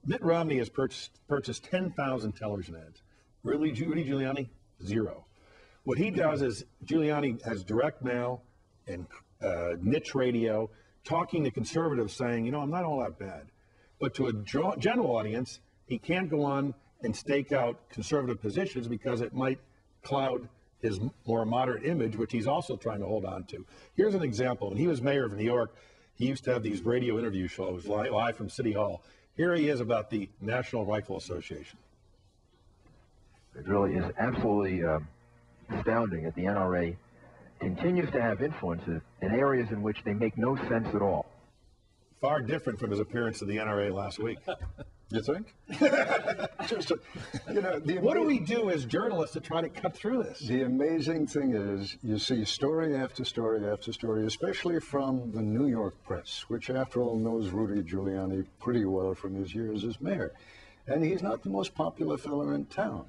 Mitt Romney has purchased 10,000 television ads. Rudy Giuliani, 0. What he does is Giuliani has direct mail and niche radio, talking to conservatives saying, you know, I'm not all that bad. But to a general audience, he can't go on and stake out conservative positions because it might cloud his more moderate image, which he's also trying to hold on to. Here's an example. When he was mayor of New York, he used to have these radio interview shows live from City Hall. Here he is about the National Rifle Association. It really is absolutely astounding that the NRA continues to have influences in areas in which they make no sense at all. Far different from his appearance at the NRA last week. You think? What do we do as journalists to try to cut through this? The amazing thing is you see story after story after story, especially from the New York press, which after all knows Rudy Giuliani pretty well from his years as mayor. And he's not the most popular fellow in town.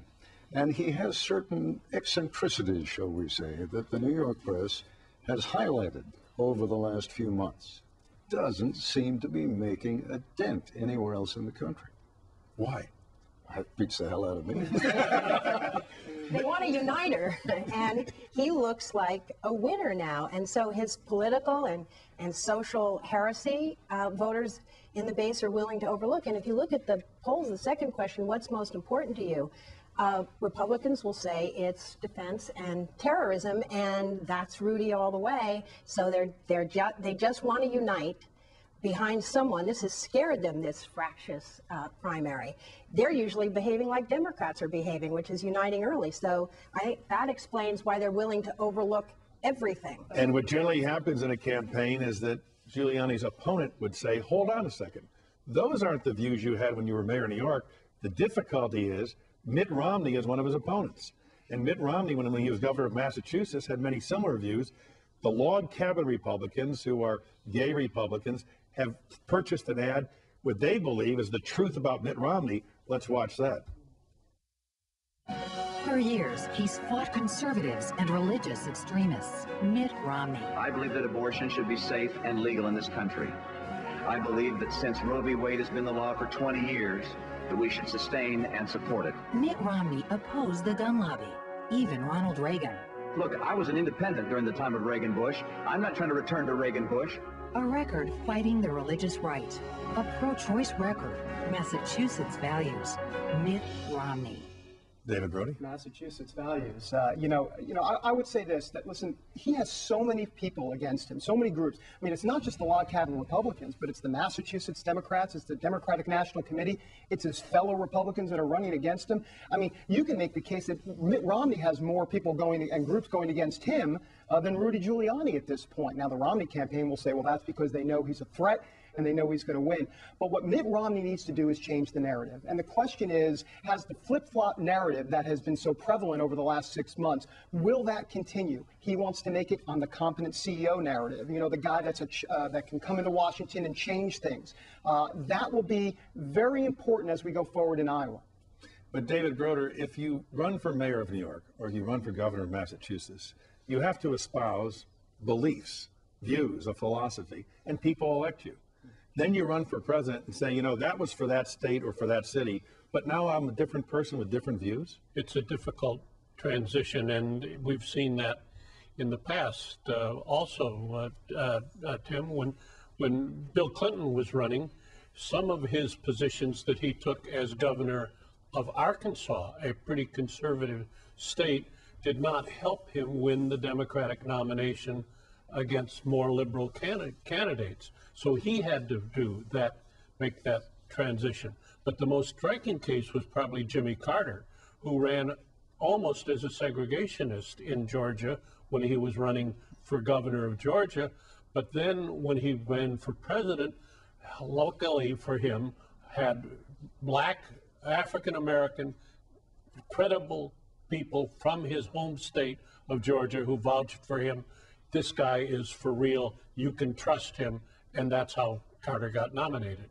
And he has certain eccentricities, shall we say, that the New York press has highlighted over the last few months. Doesn't seem to be making a dent anywhere else in the country. Why? That beats the hell out of me. They want a uniter, and he looks like a winner now. And so his political and social heresy, voters in the base are willing to overlook. And if you look at the polls, the second question, what's most important to you? Republicans will say it's defense and terrorism, and that's Rudy all the way. So they just want to unite behind someone. This has scared them, this fractious primary. They're usually behaving like Democrats are behaving, which is uniting early. So I think that explains why they're willing to overlook everything. And what generally happens in a campaign is that Giuliani's opponent would say, hold on a second. Those aren't the views you had when you were mayor of New York. The difficulty is Mitt Romney is one of his opponents. And Mitt Romney, when he was governor of Massachusetts, had many similar views. The log cabin Republicans, who are gay Republicans, have purchased an ad, what they believe is the truth about Mitt Romney. Let's watch that. For years, he's fought conservatives and religious extremists. Mitt Romney. I believe that abortion should be safe and legal in this country. I believe that since Roe v. Wade has been the law for 20 years, that we should sustain and support it. Mitt Romney opposed the gun lobby, even Ronald Reagan. Look, I was an independent during the time of Reagan-Bush. I'm not trying to return to Reagan-Bush. A record fighting the religious right. A pro-choice record. Massachusetts values. Mitt Romney. David Brody. Massachusetts values. I would say this, that listen, he has so many people against him, so many groups. I mean, it's not just the log cabin Republicans, but it's the Massachusetts Democrats, it's the Democratic National Committee, it's his fellow Republicans that are running against him. I mean, you can make the case that Mitt Romney has more people going and groups going against him than Rudy Giuliani at this point. Now, the Romney campaign will say, well, that's because they know he's a threat and they know he's going to win. But what Mitt Romney needs to do is change the narrative. And the question is, has the flip-flop narrative that has been so prevalent over the last 6 months, will that continue? He wants to make it on the competent CEO narrative, you know, the guy that's that can come into Washington and change things. That will be very important as we go forward in Iowa. But David Broder, if you run for mayor of New York or you run for governor of Massachusetts, you have to espouse beliefs, views, a philosophy, and people elect you. Then you run for president and say, you know, that was for that state or for that city, but now I'm a different person with different views? It's a difficult transition, and we've seen that in the past. Also, Tim, when Bill Clinton was running, some of his positions that he took as governor of Arkansas, a pretty conservative state, did not help him win the Democratic nomination against more liberal candidates. So he had to do that, make that transition. But the most striking case was probably Jimmy Carter, who ran almost as a segregationist in Georgia when he was running for governor of Georgia. But then when he ran for president, luckily for him, had black, African-American, credible people from his home state of Georgia who vouched for him. This guy is for real. You can trust him. And that's how Carter got nominated.